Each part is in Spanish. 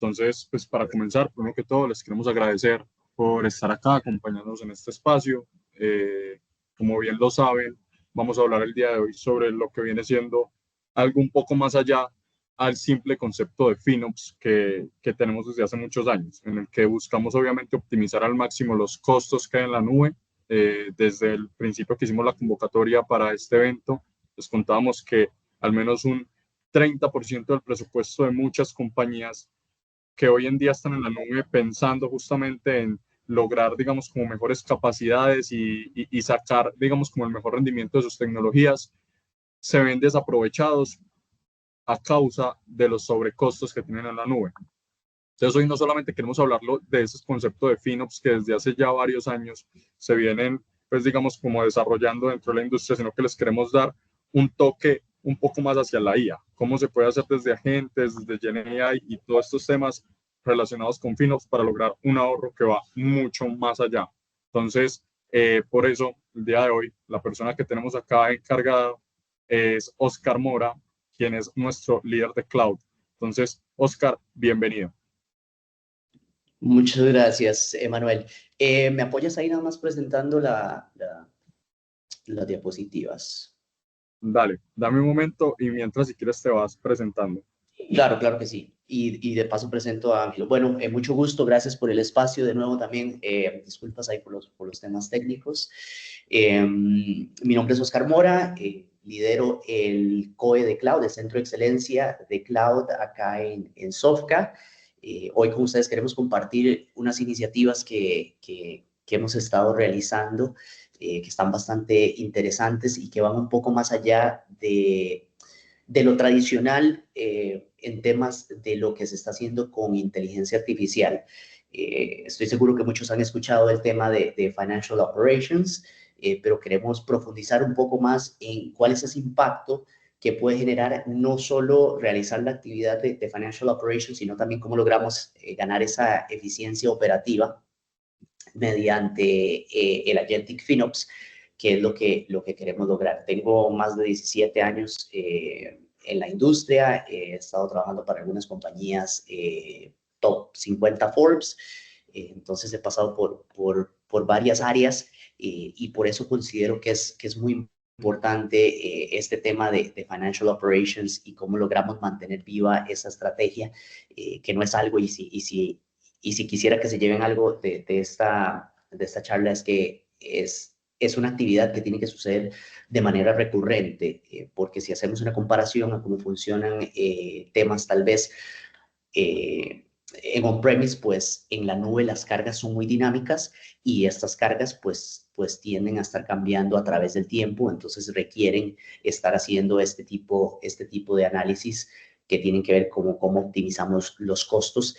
Entonces, pues para comenzar, primero que todo, les queremos agradecer por estar acá, acompañándonos en este espacio. Como bien lo saben, vamos a hablar el día de hoy sobre lo que viene siendo algo un poco más allá al simple concepto de FinOps que tenemos desde hace muchos años, en el que buscamos obviamente optimizar al máximo los costos que hay en la nube. Desde el principio que hicimos la convocatoria para este evento, les contábamos que al menos un 30% del presupuesto de muchas compañías que hoy en día están en la nube pensando justamente en lograr, digamos, como mejores capacidades y sacar, digamos, como el mejor rendimiento de sus tecnologías, se ven desaprovechados a causa de los sobrecostos que tienen en la nube. Entonces, hoy no solamente queremos hablarlo de ese concepto de FinOps que desde hace ya varios años se vienen, pues, digamos, como desarrollando dentro de la industria, sino que les queremos dar un toque un poco más hacia la IA, cómo se puede hacer desde agentes, desde GenAI y todos estos temas relacionados con FinOps para lograr un ahorro que va mucho más allá. Entonces, por eso, el día de hoy, la persona que tenemos acá encargada es Oscar Mora, quien es nuestro líder de cloud. Entonces, Oscar, bienvenido. Muchas gracias, Emanuel. ¿Me apoyas ahí nada más presentando las diapositivas? Dale, dame un momento y mientras si quieres te vas presentando. Claro, claro que sí. Y de paso presento a Ángelo. Bueno, mucho gusto, gracias por el espacio de nuevo también. Disculpas ahí por los temas técnicos. Mi nombre es Oscar Mora, lidero el COE de Cloud, el Centro de Excelencia de Cloud acá en Sofca. Hoy con ustedes queremos compartir unas iniciativas que hemos estado realizando, que están bastante interesantes y que van un poco más allá de lo tradicional en temas de lo que se está haciendo con inteligencia artificial. Estoy seguro que muchos han escuchado el tema de Financial Operations, pero queremos profundizar un poco más en cuál es ese impacto que puede generar no solo realizar la actividad de Financial Operations, sino también cómo logramos ganar esa eficiencia operativa mediante el Agentic FinOps, que es lo que queremos lograr. Tengo más de 17 años en la industria, he estado trabajando para algunas compañías top 50 Forbes, entonces he pasado por varias áreas y por eso considero que es muy importante este tema de Financial Operations y cómo logramos mantener viva esa estrategia, que no es algo, y si quisiera que se lleven algo de esta charla es que es una actividad que tiene que suceder de manera recurrente, porque si hacemos una comparación a cómo funcionan temas tal vez en on-premise, pues en la nube las cargas son muy dinámicas y estas cargas pues tienden a estar cambiando a través del tiempo, entonces requieren estar haciendo este tipo de análisis que tienen que ver con cómo optimizamos los costos,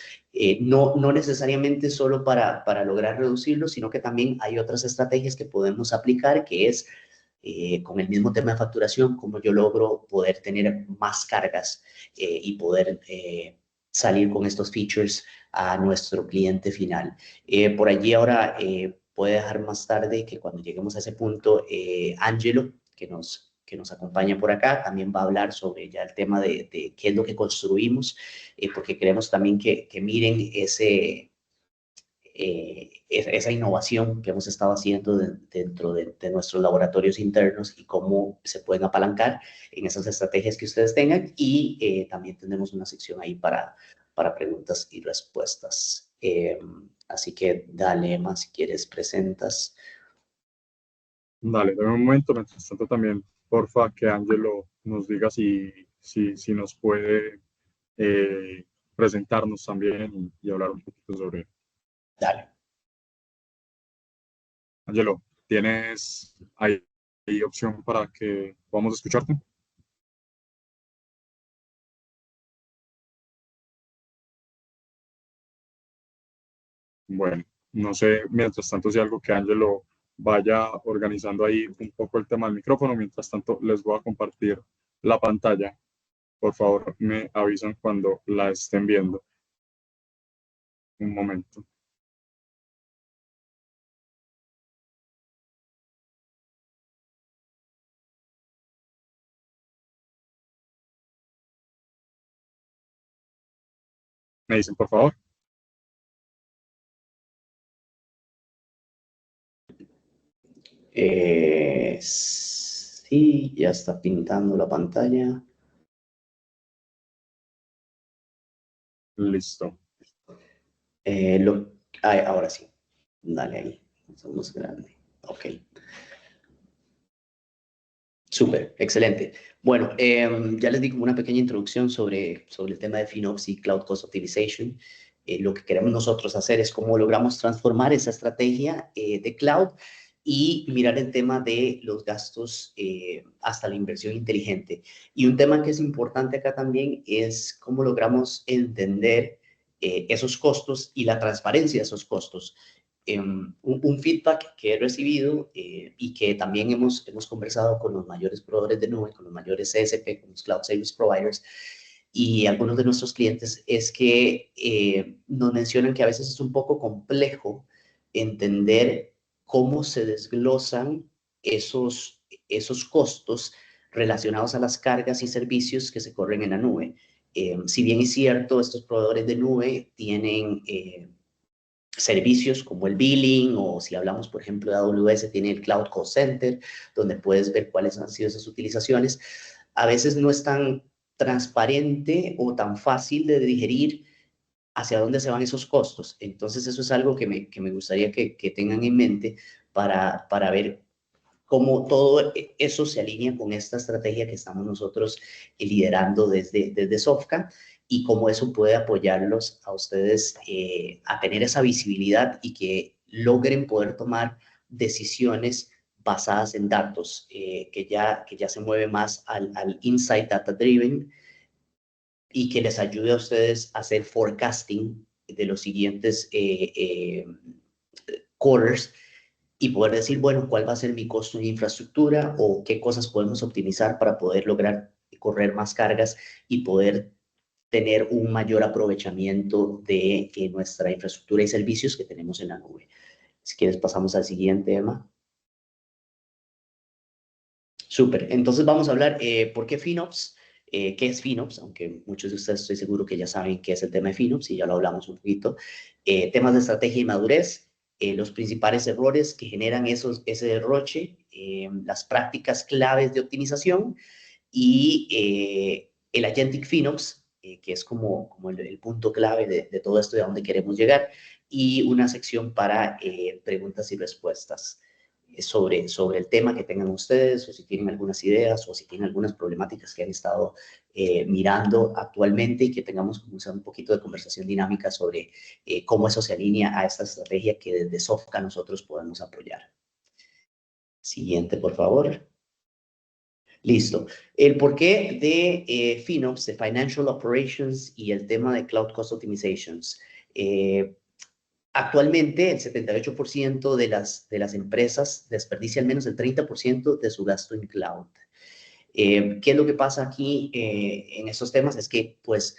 no necesariamente solo para lograr reducirlos, sino que también hay otras estrategias que podemos aplicar, que es con el mismo tema de facturación, cómo yo logro poder tener más cargas y poder salir con estos features a nuestro cliente final. Por allí ahora puede dejar más tarde que cuando lleguemos a ese punto, Angelo, que nos acompaña por acá, también va a hablar sobre ya el tema de qué es lo que construimos, porque queremos también que miren esa innovación que hemos estado haciendo dentro de nuestros laboratorios internos y cómo se pueden apalancar en esas estrategias que ustedes tengan. Y también tenemos una sección ahí para preguntas y respuestas. Así que dale, Emma, si quieres, presentas. Dale, dame un momento, mientras tanto también, porfa, que Angelo nos diga si nos puede eh, presentarnos también y hablar un poquito sobre. Dale. Angelo, ¿tienes ahí opción para que podamos escucharte? Bueno, no sé, mientras tanto, si algo que Angelo vaya organizando ahí un poco el tema del micrófono, mientras tanto les voy a compartir la pantalla. Por favor, me avisan cuando la estén viendo. Un momento. ¿Me dicen, por favor? Sí, ya está pintando la pantalla. Listo. Ahora sí. Dale ahí. Somos grande. Ok. Súper, excelente. Bueno, ya les di como una pequeña introducción sobre el tema de FinOps y Cloud Cost Optimization. Lo que queremos nosotros hacer es cómo logramos transformar esa estrategia de cloud y mirar el tema de los gastos hasta la inversión inteligente. Y un tema que es importante acá también es cómo logramos entender esos costos y la transparencia de esos costos. Un feedback que he recibido y que también hemos conversado con los mayores proveedores de nube, con los mayores CSP, con los Cloud Service Providers y algunos de nuestros clientes, es que nos mencionan que a veces es un poco complejo entender cómo se desglosan esos costos relacionados a las cargas y servicios que se corren en la nube. Si bien es cierto, estos proveedores de nube tienen servicios como el billing o si hablamos, por ejemplo, de AWS, tiene el Cloud Call Center, donde puedes ver cuáles han sido esas utilizaciones. A veces no es tan transparente o tan fácil de digerir hacia dónde se van esos costos. Entonces, eso es algo que me gustaría que tengan en mente para ver cómo todo eso se alinea con esta estrategia que estamos nosotros liderando desde Sofca y cómo eso puede apoyarlos a ustedes a tener esa visibilidad y que logren poder tomar decisiones basadas en datos, que ya se mueve más al insight data driven y que les ayude a ustedes a hacer forecasting de los siguientes quarters y poder decir, bueno, cuál va a ser mi costo en infraestructura o qué cosas podemos optimizar para poder lograr correr más cargas y poder tener un mayor aprovechamiento de nuestra infraestructura y servicios que tenemos en la nube. Si quieres, pasamos al siguiente tema. Súper. Entonces vamos a hablar, ¿por qué FinOps? ¿Qué es FinOps? Aunque muchos de ustedes estoy seguro que ya saben qué es el tema de FinOps y ya lo hablamos un poquito. Temas de estrategia y madurez, los principales errores que generan ese derroche, las prácticas claves de optimización y el Agentic FinOps, que es como el punto clave de todo esto, de a dónde queremos llegar, y una sección para preguntas y respuestas sobre el tema que tengan ustedes, o si tienen algunas ideas, o si tienen algunas problemáticas que han estado mirando actualmente y que tengamos como un poquito de conversación dinámica sobre cómo eso se alinea a esta estrategia que desde Sofca nosotros podemos apoyar. Siguiente, por favor. Listo. El porqué de FinOps, de Financial Operations y el tema de Cloud Cost Optimizations. Actualmente, el 78% de las empresas desperdicia al menos el 30% de su gasto en cloud. ¿Qué es lo que pasa aquí en estos temas? Es que, pues,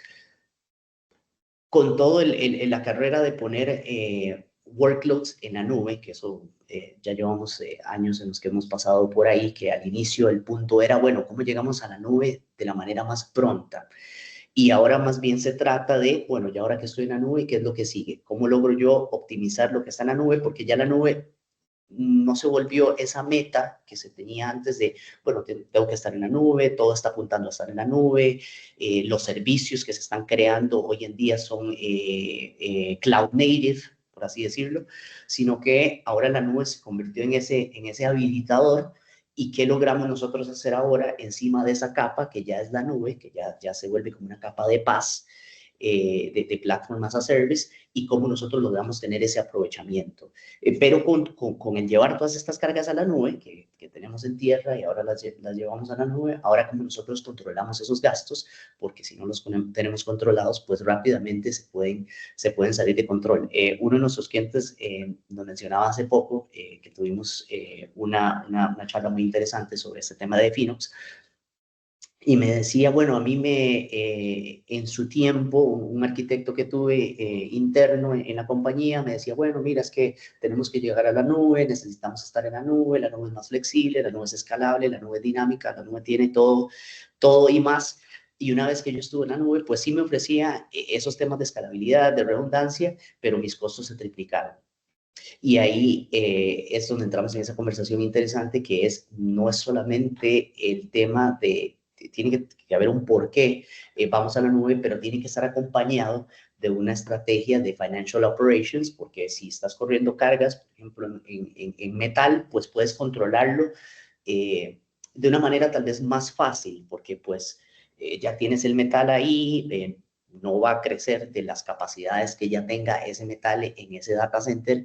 con todo la carrera de poner workloads en la nube, que eso ya llevamos años en los que hemos pasado por ahí, que al inicio el punto era, bueno, ¿cómo llegamos a la nube de la manera más pronta? Y ahora más bien se trata de, bueno, ya ahora que estoy en la nube, ¿qué es lo que sigue? ¿Cómo logro yo optimizar lo que está en la nube? Porque ya la nube no se volvió esa meta que se tenía antes de, bueno, tengo que estar en la nube, todo está apuntando a estar en la nube, los servicios que se están creando hoy en día son cloud native, por así decirlo, sino que ahora la nube se convirtió en ese habilitador. ¿Y qué logramos nosotros hacer ahora encima de esa capa que ya es la nube, que ya se vuelve como una capa de paz de Platform as a Service y cómo nosotros logramos tener ese aprovechamiento? Pero con el llevar todas estas cargas a la nube, que tenemos en tierra y ahora las llevamos a la nube, ahora como nosotros controlamos esos gastos, porque si no los tenemos controlados, pues rápidamente se pueden salir de control. Uno de nuestros clientes nos mencionaba hace poco que tuvimos una charla muy interesante sobre este tema de FinOps, y me decía, bueno, a mí en su tiempo, un arquitecto que tuve interno en la compañía, me decía, bueno, mira, es que tenemos que llegar a la nube, necesitamos estar en la nube es más flexible, la nube es escalable, la nube es dinámica, la nube tiene todo y más, Y una vez que yo estuve en la nube, pues sí me ofrecía esos temas de escalabilidad, de redundancia, pero mis costos se triplicaron. Y ahí es donde entramos en esa conversación interesante que es, no es solamente el tema de, tiene que haber un porqué, vamos a la nube, pero tiene que estar acompañado de una estrategia de financial operations, porque si estás corriendo cargas, por ejemplo, en metal, pues puedes controlarlo de una manera tal vez más fácil, porque pues ya tienes el metal ahí, no va a crecer de las capacidades que ya tenga ese metal en ese data center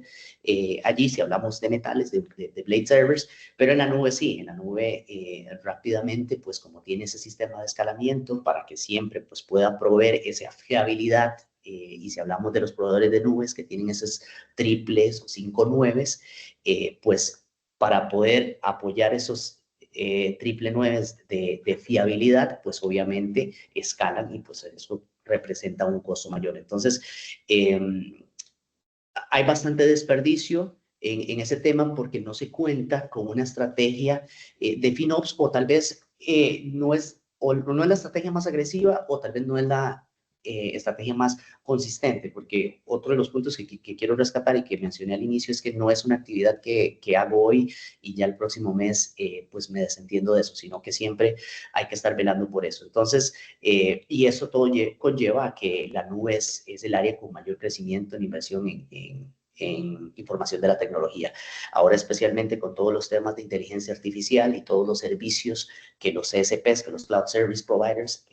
allí, si hablamos de metales, de blade servers, pero en la nube sí, en la nube rápidamente, pues como tiene ese sistema de escalamiento para que siempre pues pueda proveer esa fiabilidad, y si hablamos de los proveedores de nubes que tienen esos triples o 5 nueves, pues para poder apoyar esos triple nueves de fiabilidad, pues obviamente escalan y pues eso representa un costo mayor. Entonces, hay bastante desperdicio en ese tema porque no se cuenta con una estrategia de FinOps o tal vez no es la estrategia más agresiva o tal vez no es la estrategia más consistente, porque otro de los puntos que quiero rescatar y que mencioné al inicio es que no es una actividad que hago hoy y ya el próximo mes pues me desentiendo de eso, sino que siempre hay que estar velando por eso. Entonces, y eso todo conlleva a que la nube es el área con mayor crecimiento en inversión en información de la tecnología. Ahora especialmente con todos los temas de inteligencia artificial y todos los servicios que los CSPs, que los Cloud Service Providers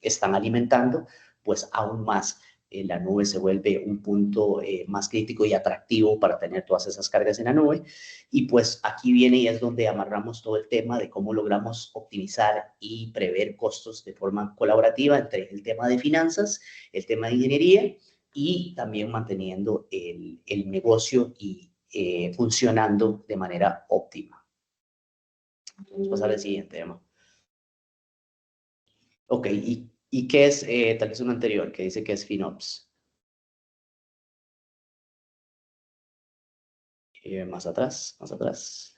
están alimentando, pues aún más la nube se vuelve un punto más crítico y atractivo para tener todas esas cargas en la nube. Y pues aquí viene y es donde amarramos todo el tema de cómo logramos optimizar y prever costos de forma colaborativa entre el tema de finanzas, el tema de ingeniería y también manteniendo el negocio y funcionando de manera óptima. Vamos a pasar al siguiente tema. Ok, ¿y qué es tal vez uno anterior que dice que es FinOps? Más atrás, más atrás.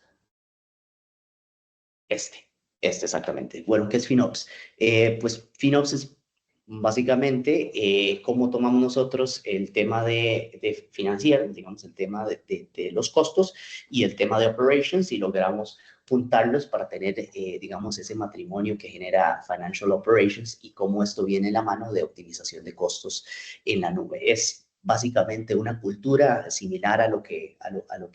Este exactamente. Bueno, ¿qué es FinOps? Pues FinOps es básicamente cómo tomamos nosotros el tema de financiero, digamos, el tema de los costos y el tema de operations y logramos juntarlos para tener, digamos, ese matrimonio que genera financial operations y cómo esto viene en la mano de optimización de costos en la nube. Es básicamente una cultura similar a lo que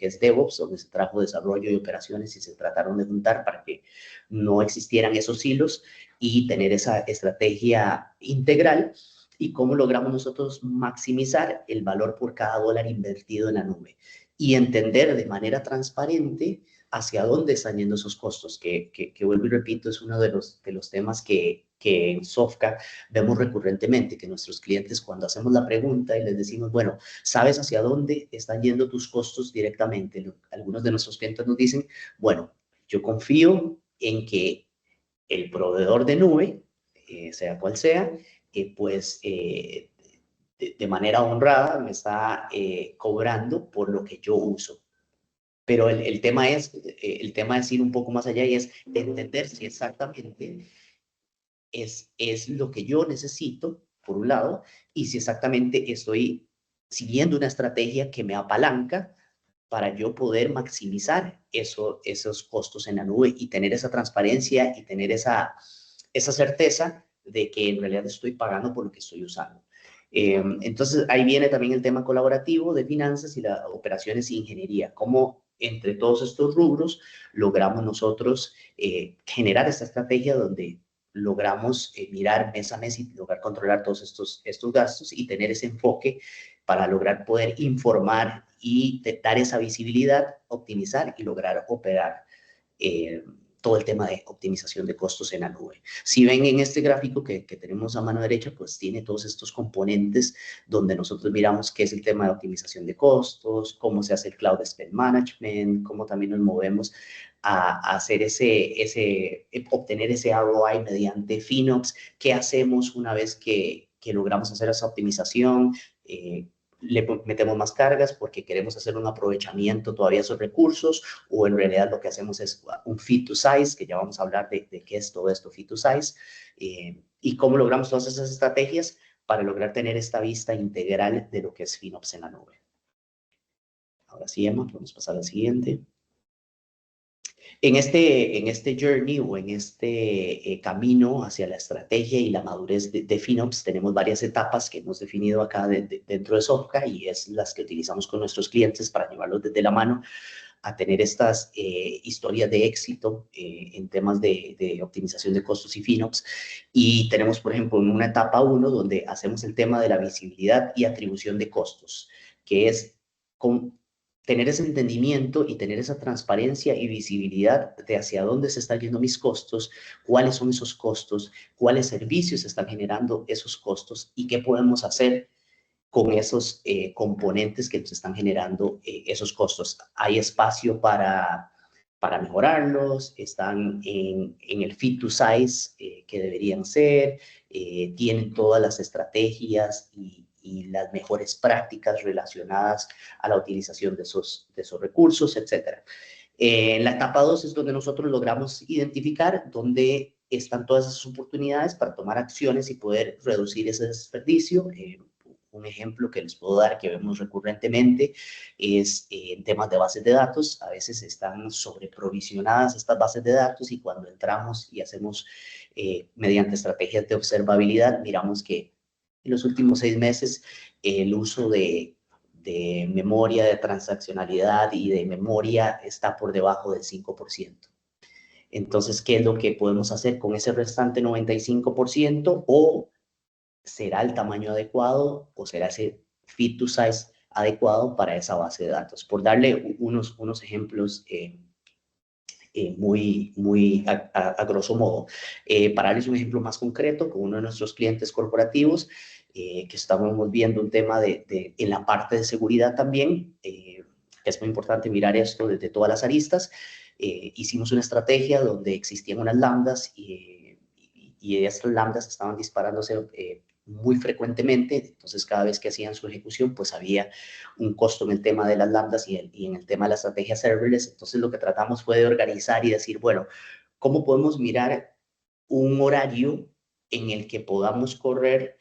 es DevOps, donde se trajo desarrollo y operaciones y se trataron de juntar para que no existieran esos hilos y tener esa estrategia integral y cómo logramos nosotros maximizar el valor por cada dólar invertido en la nube y entender de manera transparente hacia dónde están yendo esos costos, que vuelvo y repito, es uno de los temas que en Sofca vemos recurrentemente, que nuestros clientes cuando hacemos la pregunta y les decimos, bueno, ¿sabes hacia dónde están yendo tus costos directamente? Algunos de nuestros clientes nos dicen, bueno, yo confío en que el proveedor de nube, sea cual sea, pues de manera honrada me está cobrando por lo que yo uso. Pero el tema es ir un poco más allá y es entender si exactamente es lo que yo necesito, por un lado, y si exactamente estoy siguiendo una estrategia que me apalanca para yo poder maximizar esos costos en la nube y tener esa transparencia y tener esa certeza de que en realidad estoy pagando por lo que estoy usando. Entonces, ahí viene también el tema colaborativo de finanzas y las operaciones e ingeniería. Cómo entre todos estos rubros logramos nosotros generar esta estrategia donde logramos mirar mes a mes y lograr controlar todos estos gastos y tener ese enfoque para lograr poder informar y dar esa visibilidad, optimizar y lograr operar todo el tema de optimización de costos en la nube. Si ven en este gráfico que tenemos a mano derecha, pues tiene todos estos componentes donde nosotros miramos qué es el tema de optimización de costos, cómo se hace el Cloud Spend Management, cómo también nos movemos a hacer obtener ese ROI mediante FinOps, qué hacemos una vez que logramos hacer esa optimización, le metemos más cargas porque queremos hacer un aprovechamiento todavía de esos recursos o en realidad lo que hacemos es un fit to size, que ya vamos a hablar de qué es todo esto fit to size, ¿Y cómo logramos todas esas estrategias? Para lograr tener esta vista integral de lo que es FinOps en la nube. Ahora sí, Emma, podemos pasar al siguiente. En este journey o en este camino hacia la estrategia y la madurez de FinOps, tenemos varias etapas que hemos definido acá dentro de Sofca y es las que utilizamos con nuestros clientes para llevarlos desde la mano a tener estas historias de éxito en temas de optimización de costos y FinOps. Y tenemos, por ejemplo, en una etapa 1 donde hacemos el tema de la visibilidad y atribución de costos, que es con tener ese entendimiento y tener esa transparencia y visibilidad de hacia dónde se están yendo mis costos, cuáles son esos costos, cuáles servicios están generando esos costos y qué podemos hacer con esos componentes que nos están generando esos costos. Hay espacio para mejorarlos, están en el fit to size que deberían ser, tienen todas las estrategias y las mejores prácticas relacionadas a la utilización de esos recursos, etc. En la etapa 2 es donde nosotros logramos identificar dónde están todas esas oportunidades para tomar acciones y poder reducir ese desperdicio. Un ejemplo que les puedo dar que vemos recurrentemente es en temas de bases de datos. A veces están sobreprovisionadas estas bases de datos y cuando entramos y hacemos mediante estrategias de observabilidad, miramos que en los últimos 6 meses el uso de memoria de transaccionalidad y de memoria está por debajo del 5%. Entonces, ¿qué es lo que podemos hacer con ese restante 95%? O será el tamaño adecuado o será ese fit to size adecuado para esa base de datos. Por darle unos ejemplos muy a grosso modo. Para darles un ejemplo más concreto, con uno de nuestros clientes corporativos, que estábamos viendo un tema en la parte de seguridad también, que es muy importante mirar esto desde todas las aristas. Hicimos una estrategia donde existían unas lambdas y estas lambdas estaban disparándose muy frecuentemente, entonces cada vez que hacían su ejecución, pues había un costo en el tema de las lambdas y en el tema de la estrategia serverless. Entonces lo que tratamos fue de organizar y decir, bueno, ¿cómo podemos mirar un horario en el que podamos correr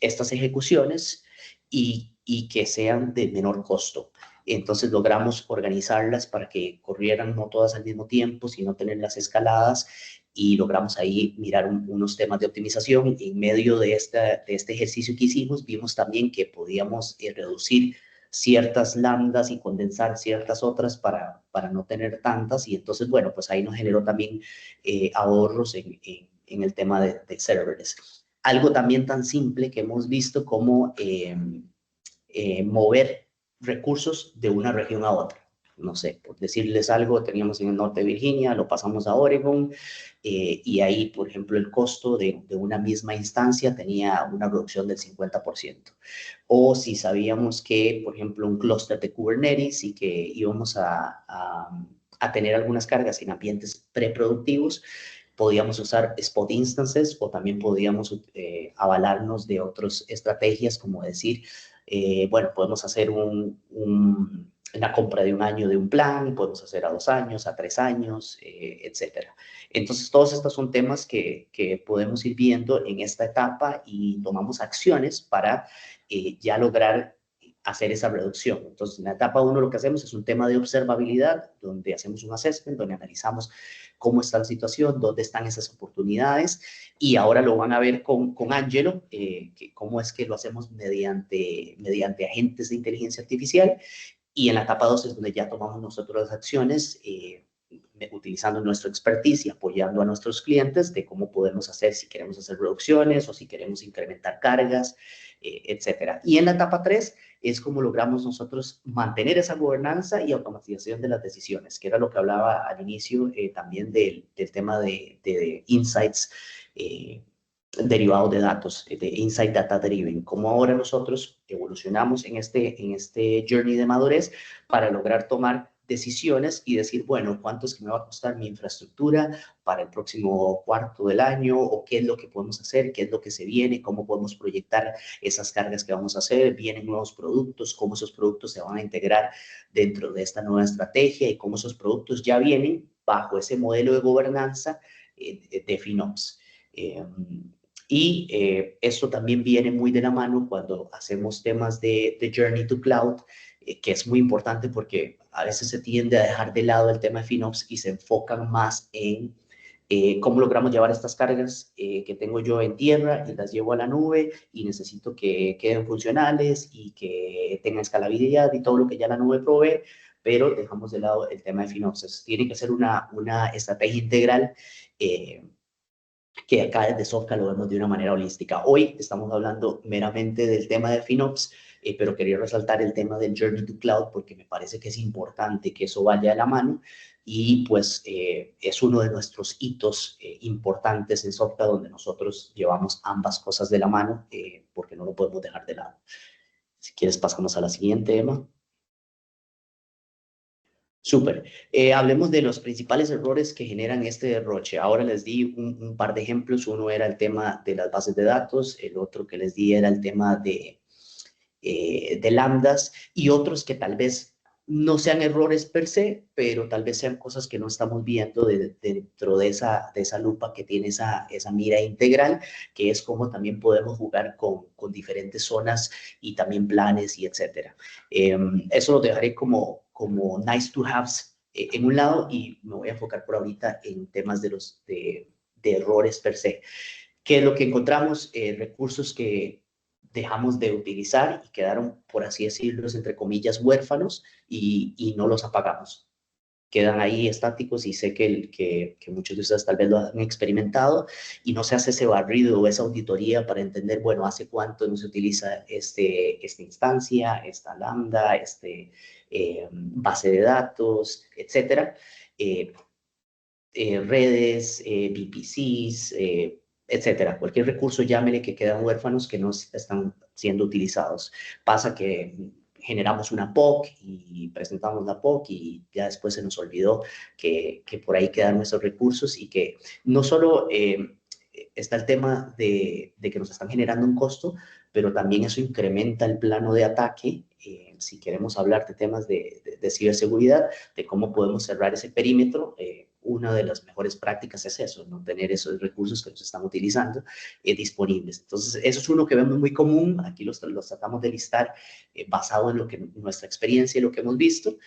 estas ejecuciones y que sean de menor costo? Entonces logramos organizarlas para que corrieran no todas al mismo tiempo, sino tener las escaladas y logramos ahí mirar unos temas de optimización. En medio de este ejercicio que hicimos, vimos también que podíamos reducir ciertas lambdas y condensar ciertas otras para no tener tantas. Y entonces, bueno, pues ahí nos generó también ahorros en el tema de serverless. Algo también tan simple que hemos visto como mover recursos de una región a otra. No sé, por decirles algo, teníamos en el norte de Virginia, lo pasamos a Oregon, y ahí, por ejemplo, el costo de una misma instancia tenía una reducción del 50%. O si sabíamos que, por ejemplo, un clúster de Kubernetes y que íbamos a tener algunas cargas en ambientes preproductivos, podíamos usar spot instances o también podíamos avalarnos de otras estrategias, como decir, bueno, podemos hacer una compra de un año de un plan, podemos hacer a 2 años, a 3 años, etcétera. Entonces, todos estos son temas que podemos ir viendo en esta etapa y tomamos acciones para ya lograr hacer esa reducción. Entonces, en la etapa 1 lo que hacemos es un tema de observabilidad, donde hacemos un assessment, donde analizamos cómo está la situación, dónde están esas oportunidades, y ahora lo van a ver con Angelo, cómo es que lo hacemos mediante agentes de inteligencia artificial, y en la etapa 2 es donde ya tomamos nosotros las acciones, utilizando nuestra expertise y apoyando a nuestros clientes de cómo podemos hacer, si queremos hacer reducciones o si queremos incrementar cargas, etcétera. Y en la etapa 3 es como logramos nosotros mantener esa gobernanza y automatización de las decisiones, que era lo que hablaba al inicio también del tema de insights derivados de datos, de Insight Data Driven, como ahora nosotros evolucionamos en este journey de madurez para lograr tomar decisiones y decir, bueno, ¿cuánto es que me va a costar mi infraestructura para el próximo cuarto del año? ¿O qué es lo que podemos hacer? ¿Qué es lo que se viene? ¿Cómo podemos proyectar esas cargas que vamos a hacer? ¿Vienen nuevos productos? ¿Cómo esos productos se van a integrar dentro de esta nueva estrategia? Y cómo esos productos ya vienen bajo ese modelo de gobernanza de FinOps. Esto también viene muy de la mano cuando hacemos temas de Journey to Cloud, que es muy importante porque a veces se tiende a dejar de lado el tema de FinOps y se enfocan más en cómo logramos llevar estas cargas que tengo yo en tierra y las llevo a la nube y necesito que queden funcionales y que tengan escalabilidad y todo lo que ya la nube provee, pero dejamos de lado el tema de FinOps. Entonces, tiene que ser una estrategia integral que acá desde Sofca lo vemos de una manera holística. Hoy estamos hablando meramente del tema de FinOps, pero quería resaltar el tema del Journey to Cloud porque me parece que es importante que eso vaya a la mano y pues es uno de nuestros hitos importantes en Sofca donde nosotros llevamos ambas cosas de la mano porque no lo podemos dejar de lado. Si quieres pasamos a la siguiente, Emma. Súper. Hablemos de los principales errores que generan este derroche. Ahora les di un par de ejemplos. Uno era el tema de las bases de datos, el otro que les di era el tema de lambdas y otros que tal vez no sean errores per se, pero tal vez sean cosas que no estamos viendo dentro de esa lupa que tiene esa mira integral, que es cómo también podemos jugar con diferentes zonas y también planes y etcétera. Eso lo dejaré como nice to haves en un lado y me voy a enfocar por ahorita en temas de errores per se. ¿Qué es lo que encontramos? Recursos que dejamos de utilizar y quedaron, por así decirlo, entre comillas, huérfanos y no los apagamos. Quedan ahí estáticos y sé que muchos de ustedes tal vez lo han experimentado y no se hace ese barrido o esa auditoría para entender, bueno, hace cuánto no se utiliza esta instancia, esta lambda, base de datos, etcétera. Redes, VPCs, etcétera. Cualquier recurso, llámele, que quedan huérfanos que no están siendo utilizados. Pasa que generamos una POC y presentamos la POC y ya después se nos olvidó que por ahí quedan esos recursos y que no solo está el tema de que nos están generando un costo, pero también eso incrementa el plano de ataque. Si queremos hablar de temas de ciberseguridad, de cómo podemos cerrar ese perímetro, una de las mejores prácticas es eso, no tener esos recursos que nos están utilizando disponibles. Entonces, eso es uno que vemos muy común, aquí los tratamos de listar basado en nuestra experiencia y lo que hemos visto,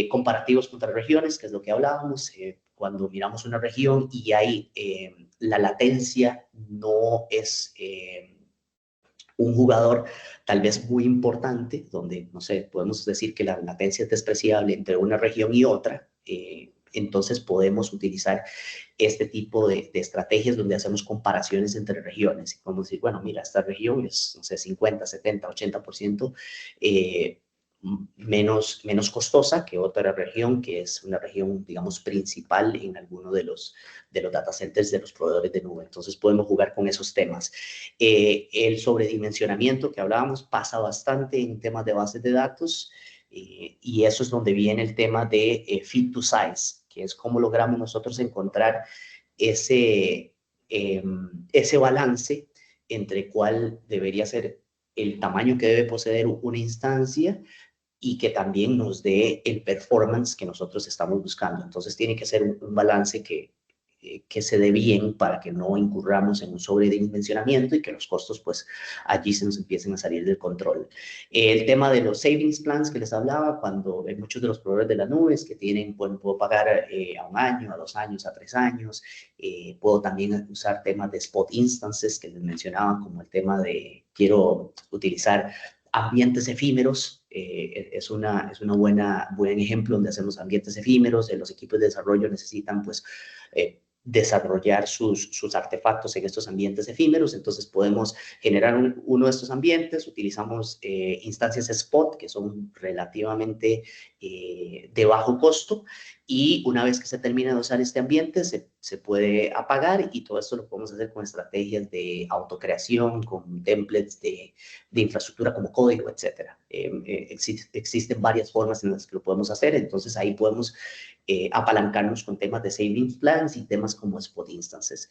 comparativos contra regiones, que es lo que hablábamos, cuando miramos una región y hay la latencia no es un jugador tal vez muy importante, donde, no sé, podemos decir que la latencia es despreciable entre una región y otra, entonces podemos utilizar este tipo de estrategias donde hacemos comparaciones entre regiones y podemos decir, bueno, mira, esta región es, no sé, 50, 70, 80% menos costosa que otra región que es una región, digamos, principal en alguno de los data centers de los proveedores de nube. Entonces podemos jugar con esos temas. El sobredimensionamiento que hablábamos pasa bastante en temas de bases de datos y eso es donde viene el tema de fit to size, que es cómo logramos nosotros encontrar ese balance entre cuál debería ser el tamaño que debe poseer una instancia y que también nos dé el performance que nosotros estamos buscando. Entonces tiene que ser un balance que se dé bien para que no incurramos en un sobredimensionamiento y que los costos pues allí se nos empiecen a salir del control. El tema de los savings plans que les hablaba, cuando en muchos de los proveedores de las nubes que tienen, puedo pagar a 1 año, a 2 años, a 3 años, puedo también usar temas de spot instances que les mencionaba, como el tema de quiero utilizar ambientes efímeros, es buen ejemplo donde hacemos ambientes efímeros, los equipos de desarrollo necesitan pues desarrollar sus artefactos en estos ambientes efímeros, entonces podemos generar uno de estos ambientes, utilizamos instancias spot que son relativamente de bajo costo y una vez que se termina de usar este ambiente se puede apagar y todo esto lo podemos hacer con estrategias de autocreación, con templates de infraestructura como código, etcétera. Existen varias formas en las que lo podemos hacer, entonces ahí podemos apalancarnos con temas de savings plans y temas como spot instances.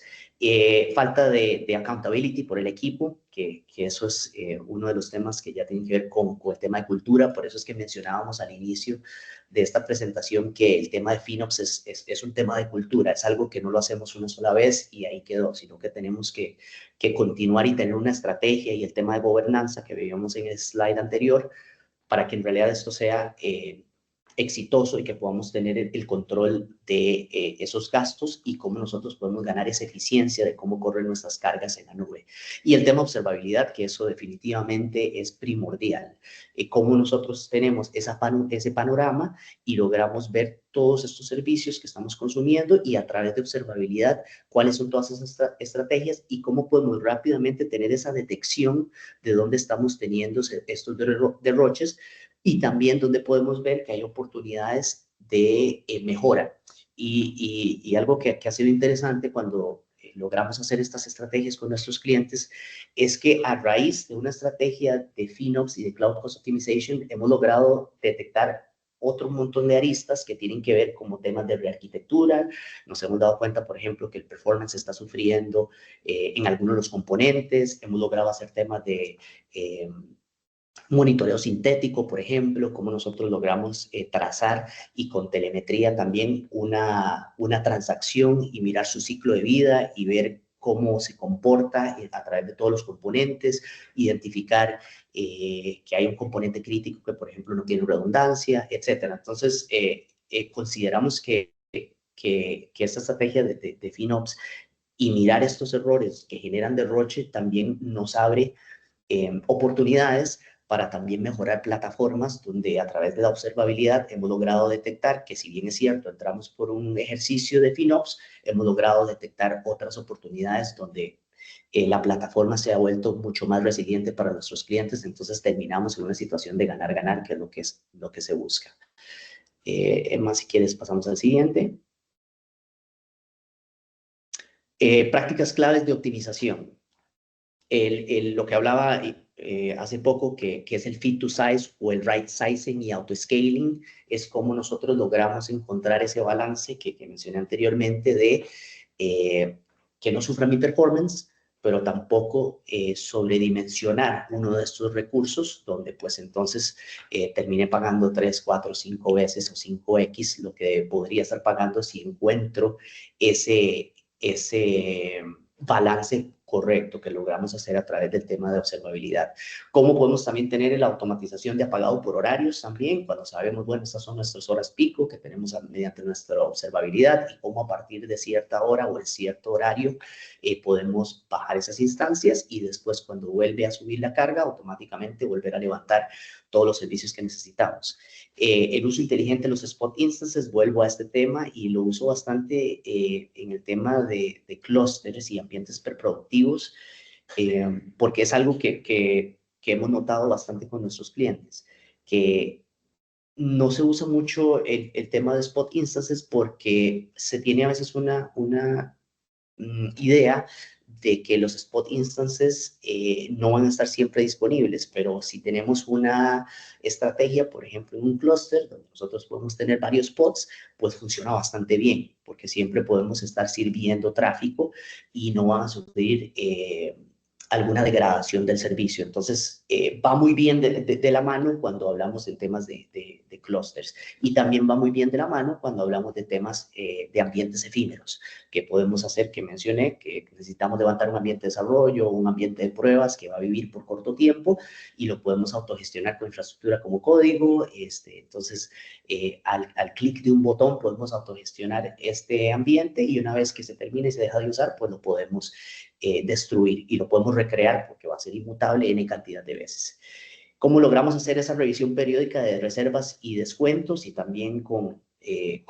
Falta de accountability por el equipo, que eso es uno de los temas que ya tienen que ver con el tema de cultura. Por eso es que mencionábamos al inicio de esta presentación que el tema de FinOps es un tema de cultura, es algo que no lo hacemos una sola vez y ahí quedó, sino que tenemos que continuar y tener una estrategia, y el tema de gobernanza que veíamos en el slide anterior, para que en realidad esto sea exitoso y que podamos tener el control de esos gastos y cómo nosotros podemos ganar esa eficiencia de cómo corren nuestras cargas en la nube. Y el tema observabilidad, que eso definitivamente es primordial. Cómo nosotros tenemos ese panorama y logramos ver todos estos servicios que estamos consumiendo, y a través de observabilidad cuáles son todas esas estrategias y cómo podemos rápidamente tener esa detección de dónde estamos teniendo estos derroches, y también donde podemos ver que hay oportunidades de mejora. Y algo que ha sido interesante cuando logramos hacer estas estrategias con nuestros clientes es que a raíz de una estrategia de FinOps y de Cloud Cost Optimization hemos logrado detectar otro montón de aristas que tienen que ver como temas de rearquitectura. Nos hemos dado cuenta, por ejemplo, que el performance está sufriendo en algunos de los componentes. Hemos logrado hacer temas de monitoreo sintético, por ejemplo, cómo nosotros logramos trazar y con telemetría también una transacción y mirar su ciclo de vida y ver cómo se comporta a través de todos los componentes, identificar que hay un componente crítico que, por ejemplo, no tiene redundancia, etcétera. Entonces, consideramos que esta estrategia de FinOps y mirar estos errores que generan derroche también nos abre oportunidades para también mejorar plataformas donde a través de la observabilidad hemos logrado detectar que, si bien es cierto, entramos por un ejercicio de FinOps, hemos logrado detectar otras oportunidades donde la plataforma se ha vuelto mucho más resiliente para nuestros clientes. Entonces terminamos en una situación de ganar-ganar, que es lo que se busca. Más, si quieres, pasamos al siguiente. Prácticas claves de optimización. Lo que hablaba hace poco, que es el fit to size o el right sizing y auto-scaling, es cómo nosotros logramos encontrar ese balance que mencioné anteriormente de que no sufra mi performance, pero tampoco sobredimensionar uno de estos recursos, donde pues entonces termine pagando 3, 4, 5 veces o 5x lo que podría estar pagando si encuentro ese balance correcto que logramos hacer a través del tema de observabilidad. Cómo podemos también tener la automatización de apagado por horarios también, cuando sabemos, bueno, estas son nuestras horas pico que tenemos mediante nuestra observabilidad, y cómo a partir de cierta hora o en cierto horario podemos bajar esas instancias, y después, cuando vuelve a subir la carga, automáticamente volver a levantar todos los servicios que necesitamos. El uso inteligente de los spot instances, vuelvo a este tema y lo uso bastante en el tema de clústeres y ambientes preproductivos, porque es algo que hemos notado bastante con nuestros clientes, que no se usa mucho el tema de spot instances porque se tiene a veces una idea de que los spot instances no van a estar siempre disponibles, pero si tenemos una estrategia, por ejemplo, en un clúster donde nosotros podemos tener varios spots, pues funciona bastante bien, porque siempre podemos estar sirviendo tráfico y no van a sufrir alguna degradación del servicio. Entonces, va muy bien de la mano cuando hablamos de temas de clústeres, y también va muy bien de la mano cuando hablamos de temas de ambientes efímeros, que podemos hacer, que mencioné, que necesitamos levantar un ambiente de desarrollo, un ambiente de pruebas que va a vivir por corto tiempo, y lo podemos autogestionar con infraestructura como código. Entonces, al clic de un botón podemos autogestionar este ambiente, y una vez que se termine y se deja de usar, pues lo podemos destruir y lo podemos recrear, porque va a ser inmutable N cantidad de veces. ¿Cómo logramos hacer esa revisión periódica de reservas y descuentos? Y también con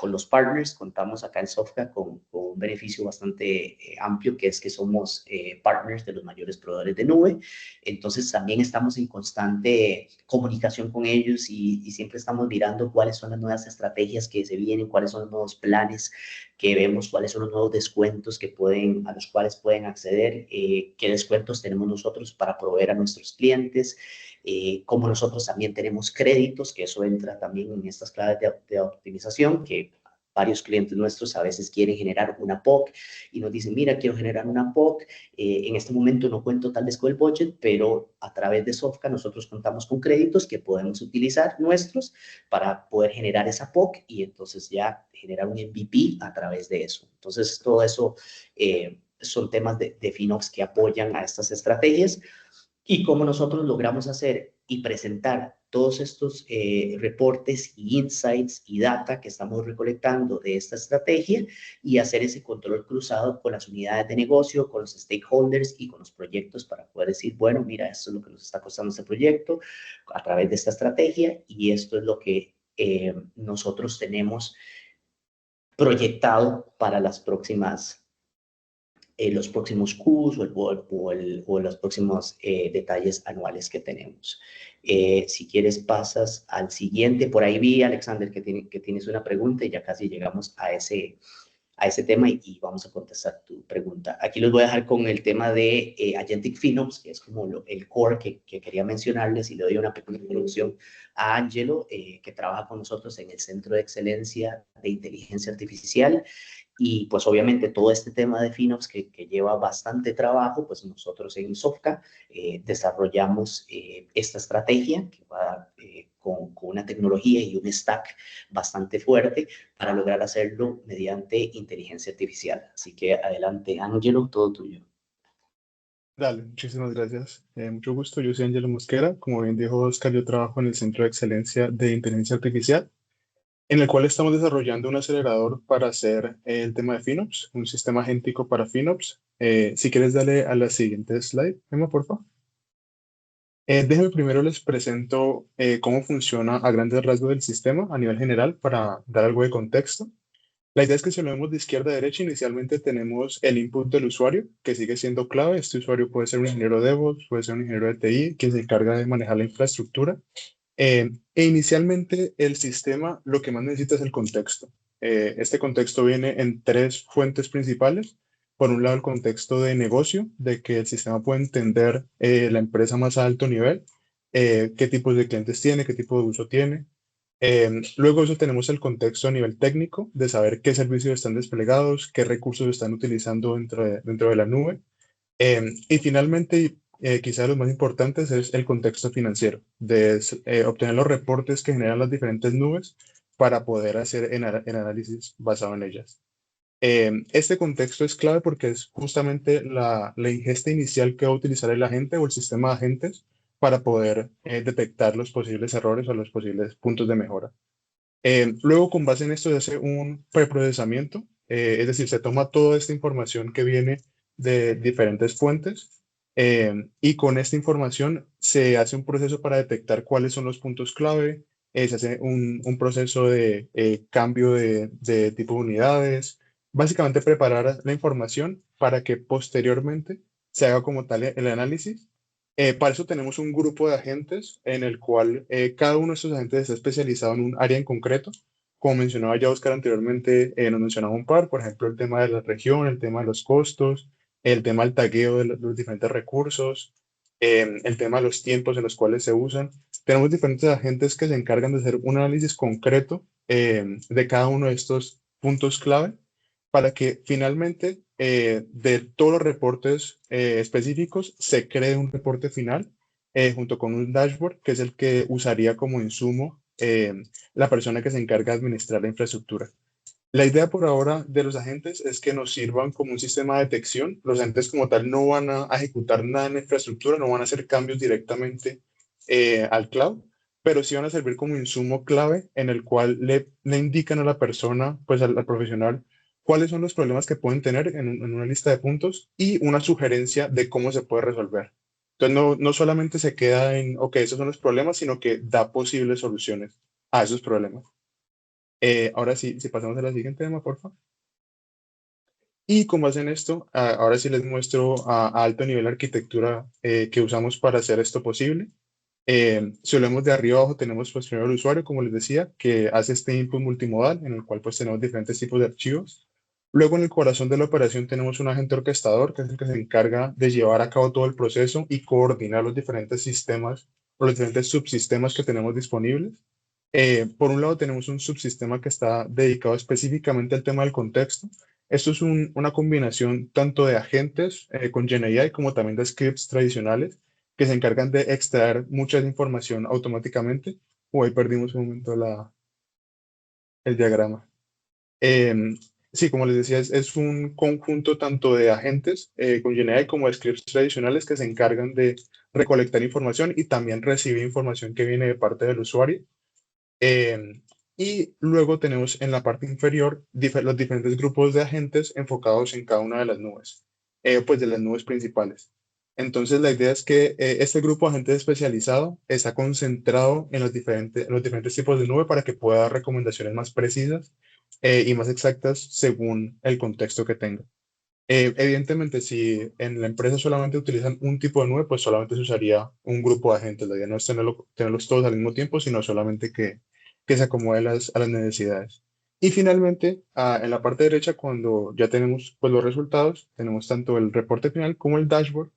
los partners. Contamos acá en Softcat con un beneficio bastante amplio, que es que somos partners de los mayores proveedores de nube. Entonces también estamos en constante comunicación con ellos, y siempre estamos mirando cuáles son las nuevas estrategias que se vienen, cuáles son los nuevos planes que vemos, cuáles son los nuevos descuentos a los cuales pueden acceder, qué descuentos tenemos nosotros para proveer a nuestros clientes, como nosotros también tenemos créditos, que eso entra también en estas claves de optimización, que varios clientes nuestros a veces quieren generar una POC y nos dicen, mira, quiero generar una POC, en este momento no cuento tal vez con el budget, pero a través de Sofca nosotros contamos con créditos que podemos utilizar nuestros para poder generar esa POC y entonces ya generar un MVP a través de eso. Entonces, todo eso son temas de FinOps que apoyan a estas estrategias. Y cómo nosotros logramos hacer y presentar todos estos reportes y insights y data que estamos recolectando de esta estrategia y hacer ese control cruzado con las unidades de negocio, con los stakeholders y con los proyectos para poder decir, bueno, mira, esto es lo que nos está costando este proyecto a través de esta estrategia y esto es lo que nosotros tenemos proyectado para los próximos Qs o los próximos detalles anuales que tenemos. Si quieres pasas al siguiente. Por ahí vi, Alexander, que tienes una pregunta y ya casi llegamos a ese tema y vamos a contestar tu pregunta. Aquí los voy a dejar con el tema de Agentic FinOps, que es como el core que quería mencionarles y le doy una pequeña introducción a Angelo, que trabaja con nosotros en el Centro de Excelencia de Inteligencia Artificial. Y pues obviamente todo este tema de FinOps que lleva bastante trabajo, pues nosotros en Sofca desarrollamos esta estrategia que va con una tecnología y un stack bastante fuerte para lograr hacerlo mediante inteligencia artificial. Así que adelante, Angelo, todo tuyo. Dale, muchísimas gracias. Mucho gusto, yo soy Ángelo Mosquera. Como bien dijo Oscar, yo trabajo en el Centro de Excelencia de Inteligencia Artificial, en el cual estamos desarrollando un acelerador para hacer el tema de FinOps, un sistema agéntico para FinOps. Si quieres, dale a la siguiente slide, Emma, por favor. Déjenme primero les presento cómo funciona a grandes rasgos el sistema a nivel general para dar algo de contexto. La idea es que si lo vemos de izquierda a derecha, inicialmente tenemos el input del usuario, que sigue siendo clave. Este usuario puede ser un ingeniero de DevOps, puede ser un ingeniero de TI, quien se encarga de manejar la infraestructura. E inicialmente el sistema lo que más necesita es el contexto. Este contexto viene en tres fuentes principales. Por un lado, el contexto de negocio, de que el sistema puede entender la empresa más a alto nivel, qué tipos de clientes tiene, qué tipo de uso tiene. Luego de eso tenemos el contexto a nivel técnico, de saber qué servicios están desplegados, qué recursos están utilizando dentro de la nube. Y finalmente, quizá de los más importantes es el contexto financiero, de obtener los reportes que generan las diferentes nubes para poder hacer el análisis basado en ellas. Este contexto es clave porque es justamente la ingesta inicial que va a utilizar el agente o el sistema de agentes para poder detectar los posibles errores o los posibles puntos de mejora. Luego, con base en esto, se hace un preprocesamiento, es decir, se toma toda esta información que viene de diferentes fuentes y con esta información se hace un proceso para detectar cuáles son los puntos clave, se hace un proceso de cambio de tipo de unidades, básicamente preparar la información para que posteriormente se haga como tal el análisis. Para eso tenemos un grupo de agentes en el cual cada uno de estos agentes está especializado en un área en concreto. Como mencionaba ya Oscar anteriormente, nos mencionaba un par, por ejemplo, el tema de la región, el tema de los costos, el tema del tagueo de los diferentes recursos, el tema de los tiempos en los cuales se usan. Tenemos diferentes agentes que se encargan de hacer un análisis concreto de cada uno de estos puntos clave para que finalmente de todos los reportes específicos se cree un reporte final junto con un dashboard que es el que usaría como insumo la persona que se encarga de administrar la infraestructura. La idea por ahora de los agentes es que nos sirvan como un sistema de detección. Los agentes como tal no van a ejecutar nada en la infraestructura, no van a hacer cambios directamente al cloud, pero sí van a servir como insumo clave en el cual le indican a la persona, pues al profesional, cuáles son los problemas que pueden tener en una lista de puntos y una sugerencia de cómo se puede resolver. Entonces no solamente se queda en, ok, esos son los problemas, sino que da posibles soluciones a esos problemas. Ahora sí, si pasamos a la siguiente tema, por favor. Y como hacen esto, ahora sí les muestro a alto nivel la arquitectura que usamos para hacer esto posible. Si lo vemos de arriba abajo, tenemos pues primero el usuario, como les decía, que hace este input multimodal, en el cual pues tenemos diferentes tipos de archivos. Luego en el corazón de la operación tenemos un agente orquestador, que es el que se encarga de llevar a cabo todo el proceso y coordinar los diferentes sistemas o los diferentes subsistemas que tenemos disponibles. Por un lado tenemos un subsistema que está dedicado específicamente al tema del contexto. Esto es una combinación tanto de agentes con GenAI como también de scripts tradicionales que se encargan de extraer mucha información automáticamente. Ahí perdimos un momento el diagrama. Eh, sí, como les decía, es un conjunto tanto de agentes con GenAI como de scripts tradicionales que se encargan de recolectar información y también recibir información que viene de parte del usuario. Eh, y luego tenemos en la parte inferior los diferentes grupos de agentes enfocados en cada una de las nubes, pues de las nubes principales. Entonces, la idea es que este grupo de agentes especializado está concentrado en los diferentes tipos de nube para que pueda dar recomendaciones más precisas y más exactas según el contexto que tenga. Evidentemente, si en la empresa solamente utilizan un tipo de nube, pues solamente se usaría un grupo de agentes. La idea no es tenerlos todos al mismo tiempo, sino solamente que se acomode a las necesidades. Y finalmente, en la parte derecha, cuando ya tenemos pues, los resultados, tenemos tanto el reporte final como el dashboard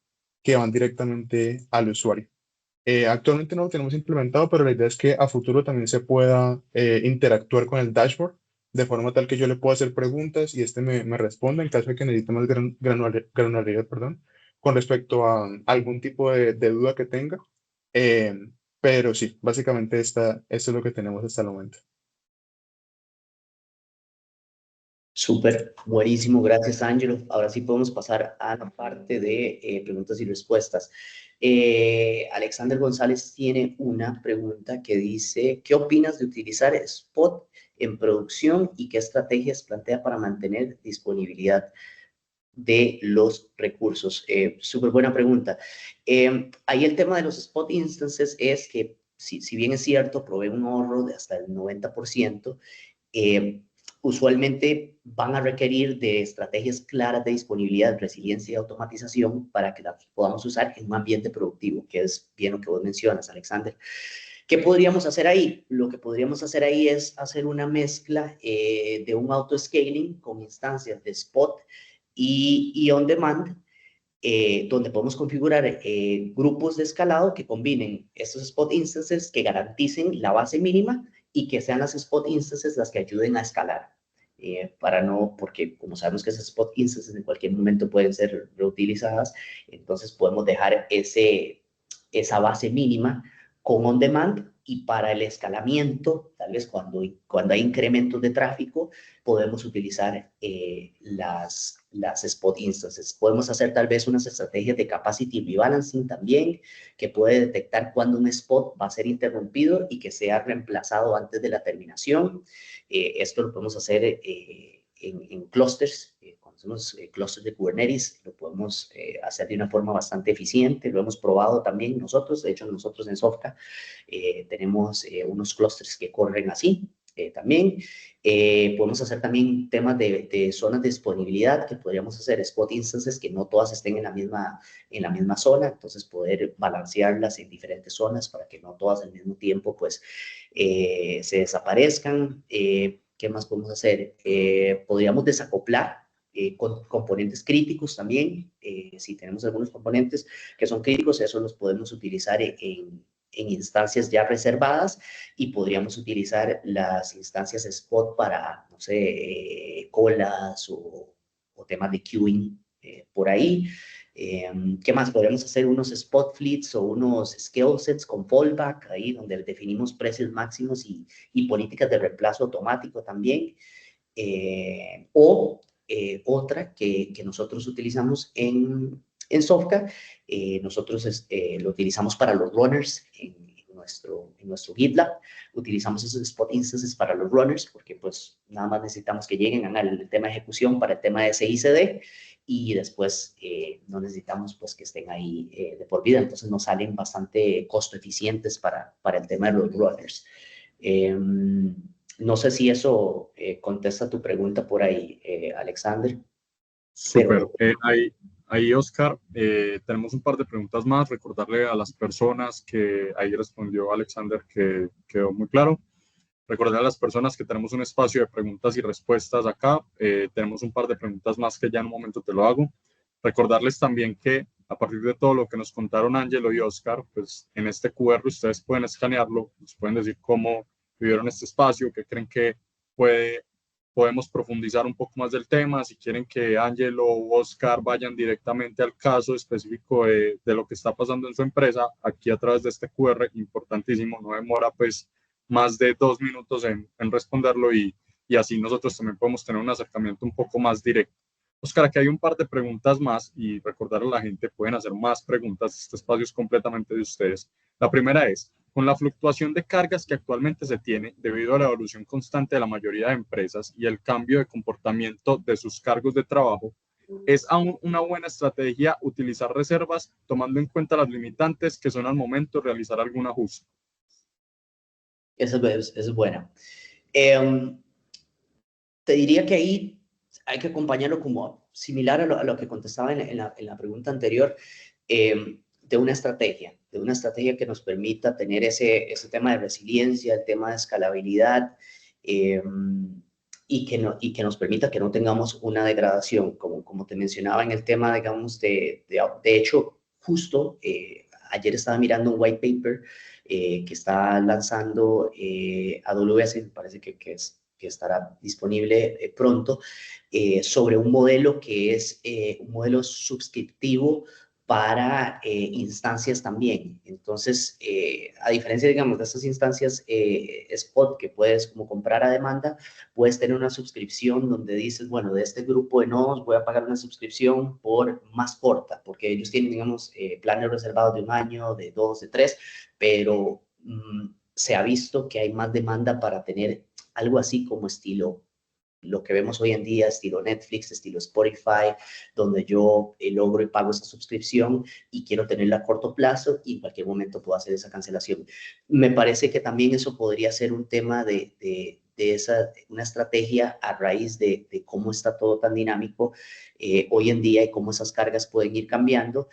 que van directamente al usuario. Actualmente no lo tenemos implementado, pero la idea es que a futuro también se pueda interactuar con el dashboard de forma tal que yo le pueda hacer preguntas y este me responda en caso de que necesite más granularidad, perdón, con respecto a algún tipo de duda que tenga. Eh, pero sí, básicamente esto es lo que tenemos hasta el momento. Súper, buenísimo, gracias Ángelo. Ahora sí podemos pasar a la parte de preguntas y respuestas. Alexander González tiene una pregunta que dice, ¿qué opinas de utilizar Spot en producción y qué estrategias plantea para mantener disponibilidad de los recursos? Súper buena pregunta. Ahí el tema de los Spot Instances es que, si bien es cierto, provee un ahorro de hasta el 90%, eh, usualmente van a requerir de estrategias claras de disponibilidad, resiliencia y automatización para que las podamos usar en un ambiente productivo, que es bien lo que vos mencionas, Alexander. ¿Qué podríamos hacer ahí? Lo que podríamos hacer ahí es hacer una mezcla de un auto-scaling con instancias de spot y on demand, donde podemos configurar grupos de escalado que combinen estos spot instances que garanticen la base mínima y que sean las spot instances las que ayuden a escalar. Para no, porque como sabemos que esas spot instances en cualquier momento pueden ser reutilizadas, entonces podemos dejar esa base mínima con on demand, y para el escalamiento, tal vez cuando hay incrementos de tráfico, podemos utilizar las spot instances. Podemos hacer tal vez unas estrategias de capacity rebalancing también, que puede detectar cuando un spot va a ser interrumpido y que sea reemplazado antes de la terminación. Esto lo podemos hacer en clusters. Cuando hacemos clusters de Kubernetes, lo podemos hacer de una forma bastante eficiente. Lo hemos probado también nosotros. De hecho, nosotros en Sofka tenemos unos clusters que corren así. También podemos hacer también temas de zonas de disponibilidad, que podríamos hacer spot instances que no todas estén en la misma zona, entonces poder balancearlas en diferentes zonas para que no todas al mismo tiempo pues se desaparezcan. ¿Qué más podemos hacer? Podríamos desacoplar con componentes críticos también. Si tenemos algunos componentes que son críticos, eso los podemos utilizar en instancias ya reservadas, y podríamos utilizar las instancias spot para, no sé, colas o temas de queuing por ahí. ¿Qué más? Podríamos hacer unos spot fleets o unos scale sets con fallback, ahí donde definimos precios máximos y políticas de reemplazo automático también. Otra que nosotros utilizamos en Sofka, nosotros lo utilizamos para los runners en nuestro GitLab. Utilizamos esos spot instances para los runners porque pues nada más necesitamos que lleguen al tema de ejecución para el tema de CICD, y después no necesitamos pues que estén ahí de por vida, entonces nos salen bastante costo eficientes para el tema de los runners. No sé si eso contesta tu pregunta por ahí, Alexander. Súper. Pero Ahí, Oscar, tenemos un par de preguntas más. Recordarle a las personas que ahí respondió Alexander que quedó muy claro. Recordar a las personas que tenemos un espacio de preguntas y respuestas acá. Tenemos un par de preguntas más que ya en un momento te lo hago. Recordarles también que a partir de todo lo que nos contaron Ángelo y Oscar, pues en este QR ustedes pueden escanearlo, nos pueden decir cómo vivieron este espacio, qué creen que podemos profundizar un poco más del tema. Si quieren que Ángelo o Oscar vayan directamente al caso específico de lo que está pasando en su empresa, aquí a través de este QR, importantísimo, no demora pues más de 2 minutos en responderlo y así nosotros también podemos tener un acercamiento un poco más directo. Oscar, aquí hay un par de preguntas más y recordar a la gente, pueden hacer más preguntas, este espacio es completamente de ustedes. La primera es, con la fluctuación de cargas que actualmente se tiene debido a la evolución constante de la mayoría de empresas y el cambio de comportamiento de sus cargos de trabajo, ¿es aún una buena estrategia utilizar reservas tomando en cuenta las limitantes que son al momento realizar algún ajuste? Esa es buena. Te diría que ahí hay que acompañarlo como similar a lo que contestaba en la pregunta anterior, de una estrategia que nos permita tener ese tema de resiliencia, el tema de escalabilidad, y que nos permita que no tengamos una degradación, como te mencionaba en el tema, digamos, de hecho, justo ayer estaba mirando un white paper que está lanzando AWS, me parece que estará disponible pronto, sobre un modelo que es un modelo suscriptivo para instancias también. Entonces, a diferencia, digamos, de estas instancias spot que puedes como comprar a demanda, puedes tener una suscripción donde dices, bueno, de este grupo de nodos voy a pagar una suscripción por más corta, porque ellos tienen, digamos, planes reservados de 1 año, de 2, de 3, pero se ha visto que hay más demanda para tener algo así como estilo lo que vemos hoy en día, estilo Netflix, estilo Spotify, donde yo logro y pago esa suscripción y quiero tenerla a corto plazo y en cualquier momento puedo hacer esa cancelación. Me parece que también eso podría ser un tema de una estrategia a raíz de cómo está todo tan dinámico hoy en día y cómo esas cargas pueden ir cambiando,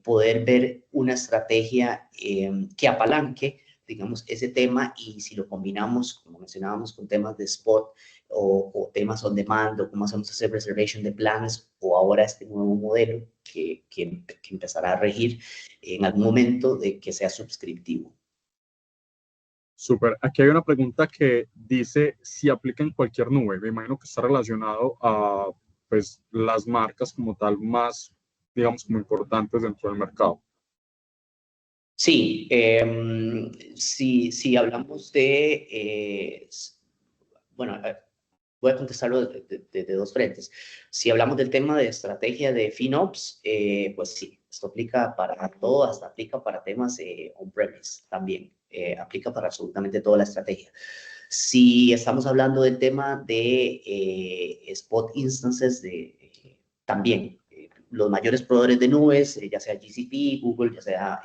poder ver una estrategia que apalanque, digamos, ese tema, y si lo combinamos, como mencionábamos, con temas de spot o temas on demand, o cómo hacemos ese reservation de planes, o ahora este nuevo modelo que empezará a regir en algún momento de que sea suscriptivo. Súper. Aquí hay una pregunta que dice si aplica en cualquier nube. Me imagino que está relacionado a pues, las marcas como tal más, digamos, como importantes dentro del mercado. Sí, si hablamos bueno, voy a contestarlo de dos frentes. Si hablamos del tema de estrategia de FinOps, pues sí, esto aplica para todo, hasta aplica para temas on-premise también, aplica para absolutamente toda la estrategia. Si estamos hablando del tema de spot instances, también los mayores proveedores de nubes, ya sea GCP, Google, ya sea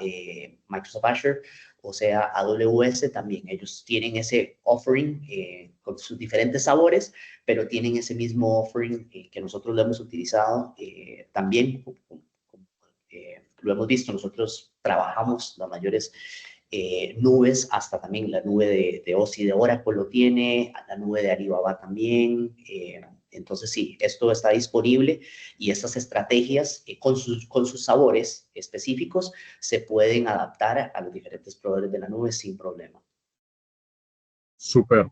Microsoft Azure, o sea AWS, también ellos tienen ese offering con sus diferentes sabores, pero tienen ese mismo offering que nosotros lo hemos utilizado también. Lo hemos visto, nosotros trabajamos las mayores nubes, hasta también la nube de OSI de Oracle lo tiene, la nube de Alibaba también. Entonces sí, esto está disponible y estas estrategias con sus sabores específicos se pueden adaptar a los diferentes proveedores de la nube sin problema. Súper.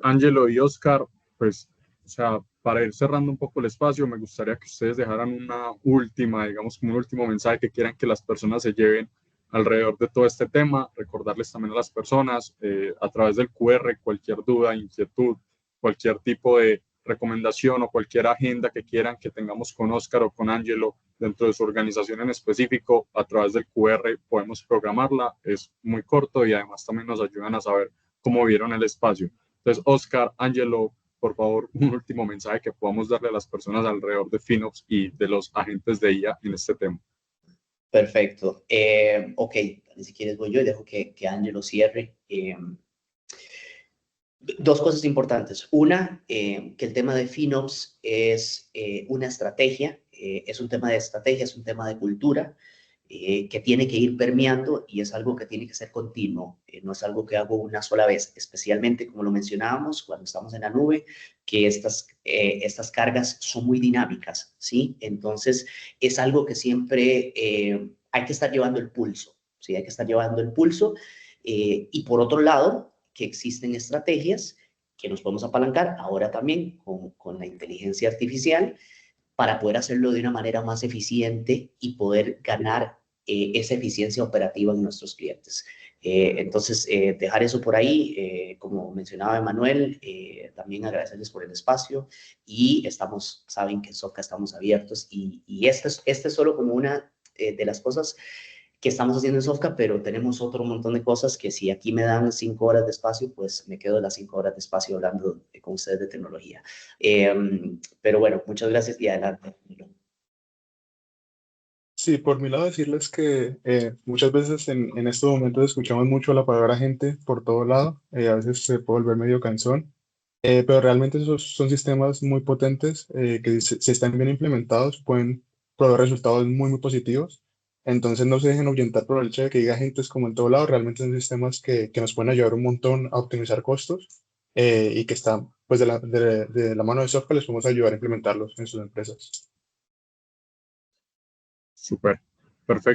Ángelo y Oscar, pues, o sea, para ir cerrando un poco el espacio, me gustaría que ustedes dejaran una última, digamos, como un último mensaje que quieran que las personas se lleven alrededor de todo este tema. Recordarles también a las personas, a través del QR, cualquier duda, inquietud, cualquier tipo de recomendación o cualquier agenda que quieran que tengamos con Oscar o con Ángelo dentro de su organización en específico, a través del QR podemos programarla. Es muy corto y además también nos ayudan a saber cómo vieron el espacio. Entonces, Oscar, Ángelo, por favor, un último mensaje que podamos darle a las personas alrededor de FinOps y de los agentes de IA en este tema. Perfecto. Ok, si quieres voy yo y dejo que Ángelo cierre. Dos cosas importantes. Una, que el tema de FinOps es una estrategia, es un tema de estrategia, es un tema de cultura que tiene que ir permeando y es algo que tiene que ser continuo. No es algo que hago una sola vez, especialmente como lo mencionábamos cuando estamos en la nube, que estas cargas son muy dinámicas, ¿sí? Entonces, es algo que siempre hay que estar llevando el pulso, ¿sí? Hay que estar llevando el pulso. Y por otro lado, que existen estrategias que nos podemos apalancar ahora también con la inteligencia artificial para poder hacerlo de una manera más eficiente y poder ganar esa eficiencia operativa en nuestros clientes. Entonces, dejar eso por ahí, como mencionaba Emanuel, también agradecerles por el espacio y saben que en Sofca estamos abiertos y este es solo como una de las cosas que estamos haciendo en Sofca, pero tenemos otro montón de cosas que si aquí me dan 5 horas de espacio, pues me quedo las 5 horas de espacio hablando con ustedes de tecnología. Pero bueno, muchas gracias y adelante. Sí, por mi lado decirles que muchas veces en estos momentos escuchamos mucho la palabra gente por todo lado, a veces se puede volver medio cansón, pero realmente esos son sistemas muy potentes que si están bien implementados pueden proveer resultados muy, muy positivos. Entonces no se dejen ahuyentar por el hecho de que diga gente es como en todo lado, realmente son sistemas que nos pueden ayudar un montón a optimizar costos y que están pues de la mano de software les podemos ayudar a implementarlos en sus empresas. Súper, perfecto.